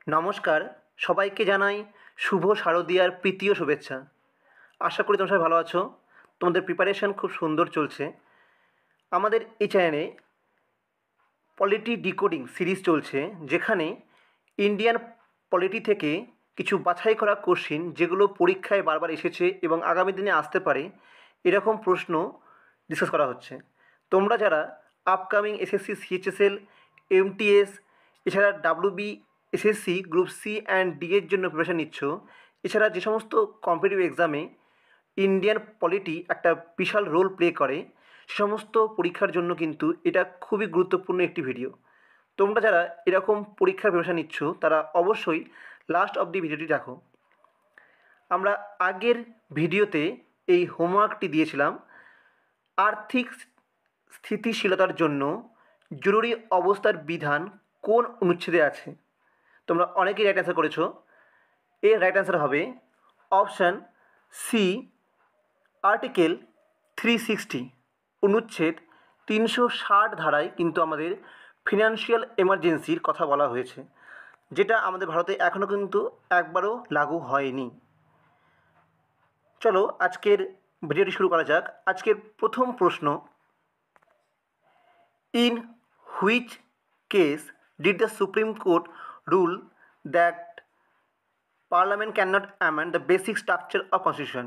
নমস্কার, সবাইকে জানাই শুভ শারদীয়ার প্রীতি ও শুভেচ্ছা। আশা করি তোমরা সবাই ভালো আছো। তোমাদের প্রিপারেশন খুব সুন্দর চলছে। আমাদের এই চ্যানেলে পলিটি ডিকোডিং সিরিজ চলছে, যেখানে ইন্ডিয়ান পলিটি থেকে কিছু বাছাই করা কোশ্চেন যেগুলো পরীক্ষায় বারবার এসেছে এবং আগামী দিনে আসতে পারে, এরকম প্রশ্ন ডিসকাস করা হচ্ছে। তোমরা যারা আপকামিং এসএসসি, সিএইচএসএল, এমটিএস, এছাড়া WB, SSC group C and D এর জন্য প্রিপারেশন নিচ্ছ, এছাড়া যে সমস্ত কম্পিটিটিভ এক্সামে ইন্ডিয়ান পলিটি একটা বিশাল রোল প্লে করে, সে সমস্ত পরীক্ষার জন্য কিন্তু এটা খুবই গুরুত্বপূর্ণ একটি ভিডিও। তোমরা যারা এরকম পরীক্ষার প্রিপারেশন নিচ্ছ, তারা অবশ্যই লাস্ট অব দি ভিডিওটি দেখো। আমরা আগের ভিডিওতে এই হোমওয়ার্কটি দিয়েছিলাম, আর্থিক স্থিতিশীলতার জন্য জরুরি অবস্থার বিধান কোন অনুচ্ছেদে আছে। তোমরা অনেকেই রাইট অ্যান্সার করেছো। এর রাইট অ্যান্সার হবে অপশান সি, আর্টিকেল 360, অনুচ্ছেদ 360 ধারায় কিন্তু আমাদের ফিনান্সিয়াল এমার্জেন্সির কথা বলা হয়েছে, যেটা আমাদের ভারতে এখনও কিন্তু একবারও লাগু হয়নি। চলো আজকের ভিডিওটি শুরু করা যাক। আজকের প্রথম প্রশ্ন, in which case did the supreme court rule that parliament can not amend the basic structure of constitution?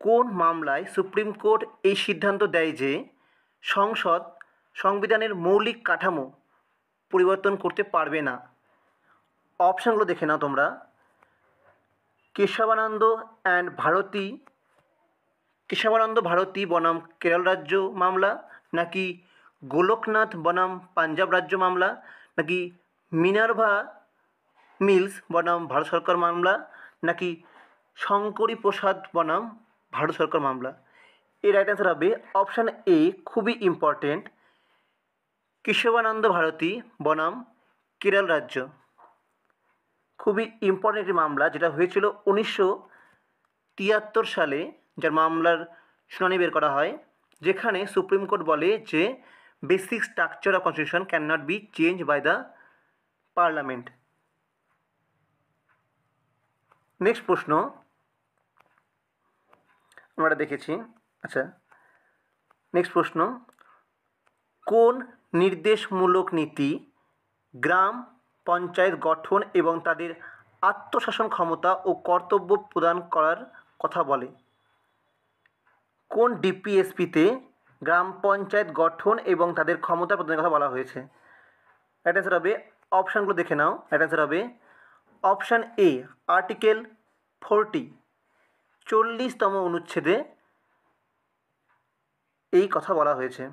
কোন মামলায় সুপ্রিম কোর্ট এই সিদ্ধান্ত দেয় যে সংসদ সংবিধানের মৌলিক কাঠামো পরিবর্তন করতে পারবে না? অপশানগুলো দেখে নাও তোমরা। কেশবানন্দ ভারতী বনাম কেরল রাজ্য মামলা, নাকি গোলকনাথ বনাম পাঞ্জাব রাজ্য মামলা, নাকি মিনার্ভা মিলস বনাম ভারত সরকার মামলা, নাকি শঙ্করী প্রসাদ বনাম ভারত সরকার মামলা? এর রাইট অ্যান্সার হবে অপশান এ, খুবই ইম্পর্টেন্ট, কেশবানন্দ ভারতী বনাম কেরল রাজ্য। খুবই ইম্পর্টেন্ট একটি মামলা, যেটা হয়েছিল 1973 সালে, যার মামলার শুনানি বের করা হয়, যেখানে সুপ্রিম কোর্ট বলে যে basic structure of constitution can not be change by the parliament. Next প্রশ্ন আমরা দেখেছি। আচ্ছা, নেক্সট প্রশ্ন, কোন নির্দেশমূলক নীতি গ্রাম পঞ্চায়েত গঠন এবং তাদের আত্মশাসন ক্ষমতা ও কর্তব্য প্রদান করার কথা বলে? কোন ডিপিএসপিতে গ্রাম পঞ্চায়েত গঠন এবং তাদের ক্ষমতা প্রদানের কথা বলা হয়েছে? রাইট অ্যান্সার হবে, অপশানগুলো দেখে নাও। রাইট অ্যান্সার হবে অপশান এ, আর্টিকেল 40, 40তম অনুচ্ছেদে এই কথা বলা হয়েছে,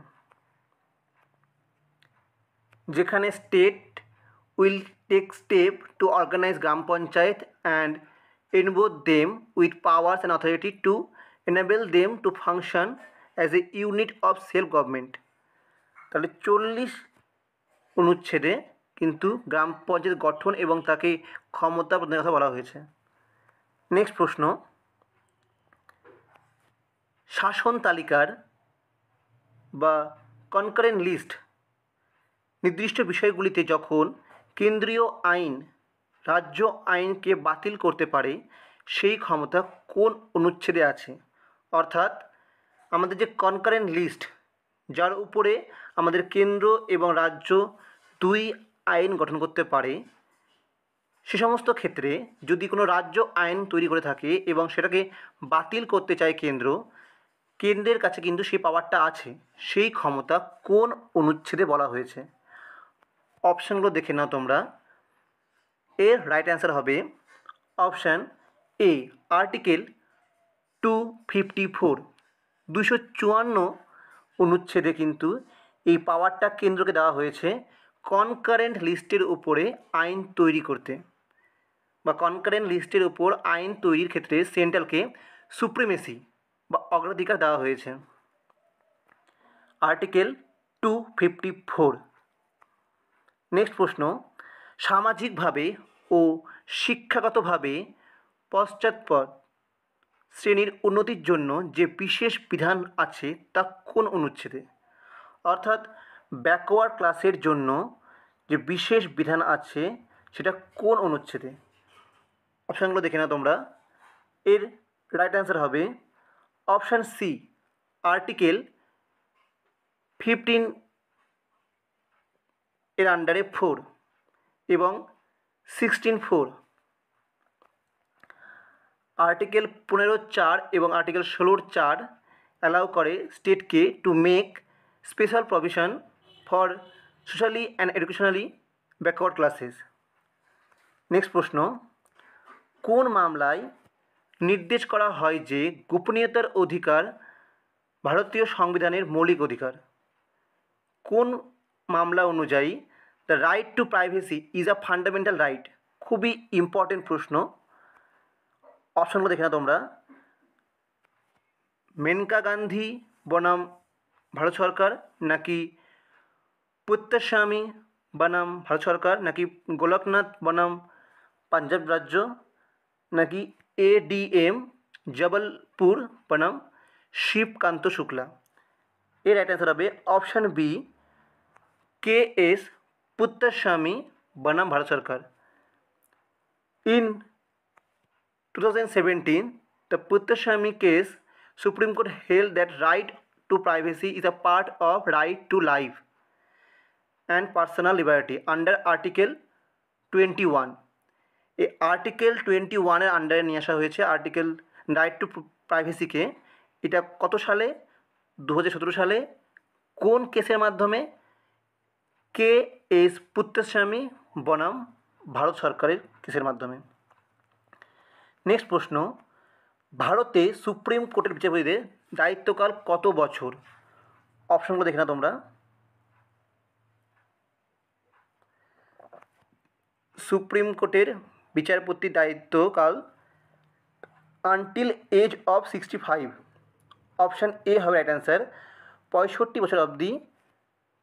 যেখানে state will take step to organise gram panchayat and endow them with powers and authority to enable them to function as a unit of self government। তাহলে 40 অনুচ্ছেদে কিন্তু গ্রাম পঞ্চায়েত গঠন এবং তাকে ক্ষমতা প্রদানের কথা বলা হয়েছে। নেক্সট প্রশ্ন, শাসন তালিকার বা কনকারেন্ট লিস্ট নির্দিষ্ট বিষয়গুলিতে যখন কেন্দ্রীয় আইন রাজ্য আইনকে বাতিল করতে পারে, সেই ক্ষমতা কোন অনুচ্ছেদে আছে? অর্থাৎ আমাদের যে কনকারেন্ট লিস্ট, যার উপরে আমাদের কেন্দ্র এবং রাজ্য দুই আইন গঠন করতে পারে, সে সমস্ত ক্ষেত্রে যদি কোনো রাজ্য আইন তৈরি করে থাকে এবং সেটাকে বাতিল করতে চায় কেন্দ্র, কেন্দ্রের কাছে কিন্তু সেই পাওয়ারটা আছে। সেই ক্ষমতা কোন অনুচ্ছেদে বলা হয়েছে? অপশানগুলো দেখে নাও তোমরা। এর রাইট অ্যান্সার হবে অপশান এ, আর্টিকেল 254, 254 অনুচ্ছেদে কিন্তু এই পাওয়ারটা কেন্দ্রকে দেওয়া হয়েছে কনকারেন্ট লিস্টের উপরে আইন তৈরি করতে, বা কনকারেন্ট লিস্টের উপর আইন তৈরির ক্ষেত্রে সেন্ট্রালকে সুপ্রিমেসি বা অগ্রাধিকার দেওয়া হয়েছে। আর্টিকেল 254। নেক্সট প্রশ্ন, সামাজিকভাবে ও শিক্ষাগতভাবে পশ্চাৎপদ শ্রেণীর উন্নতির জন্য যে বিশেষ বিধান আছে তা কোন অনুচ্ছেদে? অর্থাৎ ব্যাকওয়ার্ড ক্লাসের জন্য যে বিশেষ বিধান আছে সেটা কোন অনুচ্ছেদে? অপশানগুলো দেখে নাও তোমরা। এর রাইট অ্যান্সার হবে অপশান সি, আর্টিকেল 15 এর আন্ডারে 4 এবং 16(4). আর্টিকেল 15(4) এবং আর্টিকেল 16(4) অ্যালাউ করে স্টেটকে to make special provision for socially and educationally backward classes. Next প্রশ্ন, কোন মামলায় নির্দেশ করা হয় যে গোপনীয়তার অধিকার ভারতীয় সংবিধানের মৌলিক অধিকার? কোন মামলা অনুযায়ী the right two privacy is a fundamental right? খুবই ইম্পর্টেন্ট প্রশ্ন। অপশানগুলো দেখে না তোমরা। মেনকা গান্ধী বনাম ভারত সরকার, নাকি পুত্তস্বামী বনাম ভারত সরকার, নাকি গোলকনাথ বনাম পাঞ্জাব রাজ্য, নাকি ADM জবলপুর বনাম শিবকান্ত শুক্লা? এর রাইট অ্যান্সার হবে অপশান বি, KS পুত্তস্বামী বনাম ভারত সরকার। In 2017, the Puttaswamy case, Supreme Court held that right to privacy is a part of right to life and personal liberty under Article 21. এই আর্টিকেল 21-এর আন্ডারে নিয়ে আসা হয়েছে আর্টিকেল রাইট টু প্রাইভেসিকে। এটা কত সালে? 2017 সালে। কোন কেসের মাধ্যমে? KS পুত্তস্বামী বনাম ভারত সরকারের কেসের মাধ্যমে। নেক্সট প্রশ্ন, ভারতে সুপ্রিম কোর্টের বিচারপতিদের দায়িত্বকাল কত বছর? অপশনগুলো দেখে না তোমরা। সুপ্রিম কোর্টের বিচারপতির দায়িত্বকাল until age of 65। Option A হবে রাইট অ্যান্সার, 65 বছর অবধি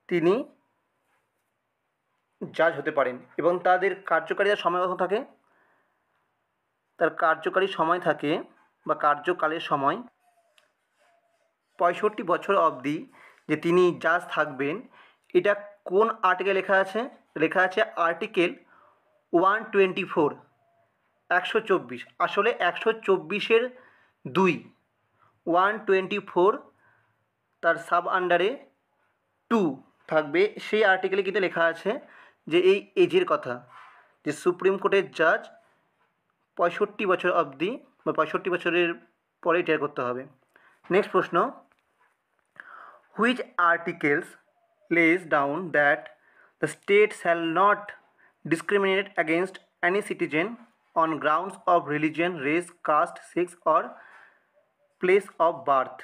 তিনি জাজ হতে পারেন এবং তাদের কার্যকারিতার সময় কত থাকে? তার কার্যকারী সময় থাকে বা কার্যকালের সময় 65 বছর অবধি যে তিনি জাজ থাকবেন। এটা কোন আর্টিকেল লেখা আছে? লেখা আছে আর্টিকেল 124, 124। আসলে 124-এর 2, 124 তার সাব আন্ডারে 2 থাকবে। সেই আর্টিকেলে কিন্তু লেখা আছে যে এই এজের কথা, যে সুপ্রিম কোর্টের জাজ 65 বছর অবধি বা 65 বছরের পরে রিটায়ার করতে হবে। নেক্সট প্রশ্ন, which articles lays down that the state shall not discriminate against any citizen on grounds of religion, race, caste, sex or place of birth?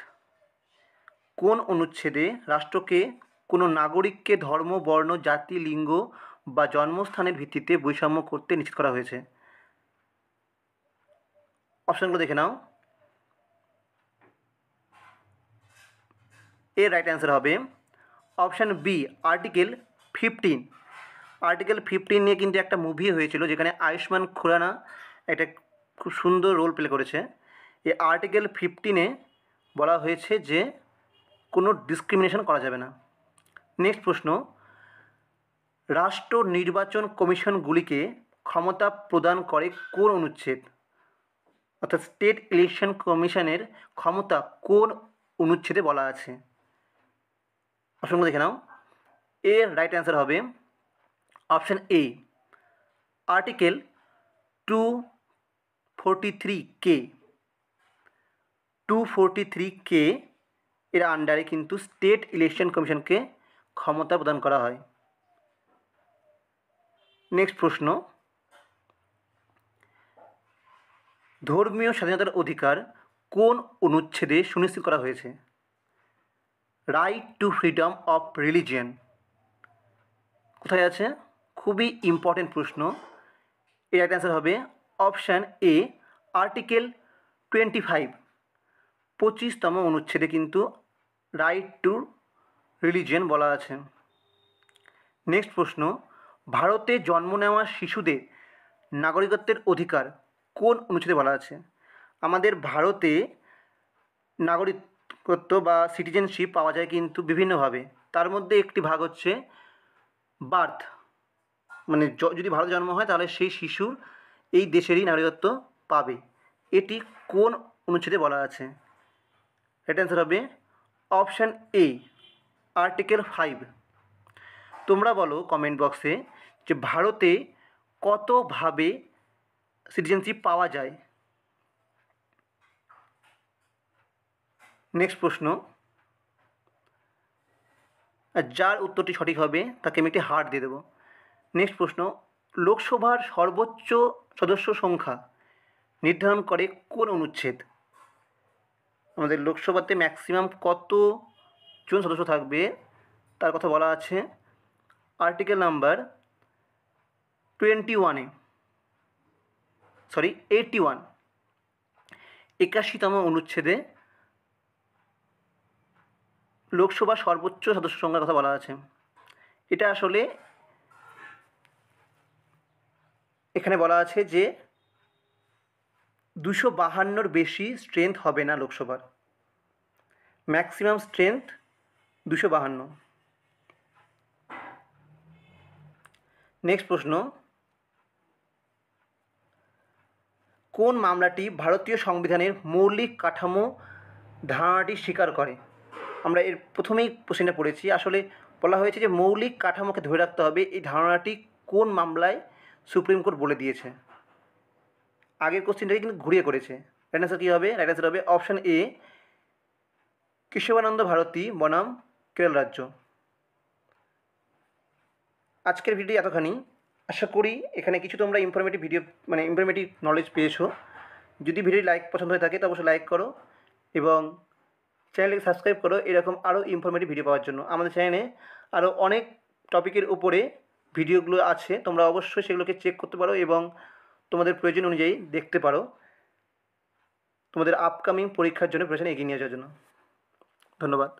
কোন অনুচ্ছেদে রাষ্ট্রকে কোনো নাগরিককে ধর্ম, বর্ণ, জাতি, লিঙ্গ বা জন্মস্থানের ভিত্তিতে বৈষম্য করতে নিষেধ করা হয়েছে? অপশানগুলো দেখে নাও। এর রাইট অ্যান্সার হবে অপশান বি, আর্টিকেল 15। আর্টিকেল 15 নিয়ে কিন্তু একটা মুভি হয়েছিল যেখানে আয়ুষ্মান খুরানা একটা খুব সুন্দর রোল প্লে করেছে। এই আর্টিকেল 15-এ বলা হয়েছে যে কোনো ডিসক্রিমিনেশন করা যাবে না। নেক্সট প্রশ্ন, রাষ্ট্র নির্বাচন কমিশনগুলিকে ক্ষমতা প্রদান করে কোন অনুচ্ছেদ? অর্থাৎ স্টেট ইলেকশন কমিশনের ক্ষমতা কোন অনুচ্ছেদে বলা আছে? অপশনগুলো দেখে নাও। এর রাইট অ্যান্সার হবে option A, article 243K। 243K এর আন্ডারে কিন্তু স্টেট ইলেকশন কমিশনকে ক্ষমতা প্রদান করা হয়। নেক্সট প্রশ্ন, ধর্মীয় স্বাধীনতার অধিকার কোন অনুচ্ছেদে সুনিশ্চিত করা হয়েছে? Right two freedom of religion কোথায় আছে? খুবই ইম্পর্টেন্ট প্রশ্ন। এর রাইট অ্যান্সার হবে অপশান এ, আর্টিকেল 25, 25তম অনুচ্ছেদে কিন্তু রাইট টু রিলিজিয়ন বলা আছে। নেক্সট প্রশ্ন, ভারতে জন্ম নেওয়া শিশুদের নাগরিকত্বের অধিকার কোন অনুচ্ছেদে বলা আছে? আমাদের ভারতে নাগরিকত্ব বা সিটিজেনশিপ পাওয়া যায় কিন্তু বিভিন্নভাবে। তার মধ্যে একটি ভাগ হচ্ছে বার্থ, মানে যদি ভারতে জন্ম হয় তাহলে সেই শিশুর এই দেশেরই নাগরিকত্ব পাবে। এটি কোন অনুচ্ছেদে বলা আছে? রাইট অ্যান্সার হবে অপশান এ, আর্টিকেল 5। তোমরা বলো কমেন্ট বক্সে যে ভারতে কতভাবে সিটিজেনশিপ পাওয়া যায়। নেক্সট প্রশ্ন, যার উত্তরটি সঠিক হবে তাকে আমি একটি হার্ট দিয়ে দেবো। নেক্সট প্রশ্ন, লোকসভার সর্বোচ্চ সদস্য সংখ্যা নির্ধারণ করে কোন অনুচ্ছেদ? আমাদের লোকসভাতে ম্যাক্সিমাম কতজন সদস্য থাকবে তার কথা বলা আছে আর্টিকেল নাম্বার 21-এ, সরি 81, 81তম অনুচ্ছেদে লোকসভার সর্বোচ্চ সদস্য সংখ্যার কথা বলা আছে। এটা আসলে এখানে বলা আছে যে 252-র বেশি স্ট্রেংথ হবে না লোকসভার, ম্যাক্সিমাম স্ট্রেংথ 252। নেক্সট প্রশ্ন, কোন মামলাটি ভারতীয় সংবিধানের মৌলিক কাঠামো ধারণাটি স্বীকার করে? আমরা এর প্রথমেই কোশ্চেনটা পড়েছি, আসলে বলা হয়েছে যে মৌলিক কাঠামোকে ধরে রাখতে হবে, এই ধারণাটি কোন মামলায় সুপ্রিম কোর্ট বলে দিয়েছে? আগের কোশ্চেনটাকে কিন্তু ঘুরিয়ে করেছে। রাইট অ্যান্সার কী হবে? রাইট অ্যান্সার হবে অপশান এ, কেশবানন্দ ভারতী বনাম কেরল রাজ্য। আজকের ভিডিও এতখানি। আশা করি এখানে কিছু তোমরা ইনফরমেটিভ ভিডিও মানে ইনফরমেটিভ নলেজ পেয়েছো। যদি ভিডিও লাইক পছন্দ হয়ে থাকে তো অবশ্যই লাইক করো এবং চ্যানেলটিকে সাবস্ক্রাইব করো এরকম আরও ইনফরমেটিভ ভিডিও পাওয়ার জন্য। আমাদের চ্যানেলে আরও অনেক টপিকের উপরে ভিডিওগুলো আছে, তোমরা অবশ্যই সেগুলোকে চেক করতে পারো এবং তোমাদের প্রয়োজন অনুযায়ী দেখতে পারো, তোমাদের আপকামিং পরীক্ষার জন্য প্রিপারেশন এগিয়ে নিয়ে যাওয়ার জন্য। ধন্যবাদ।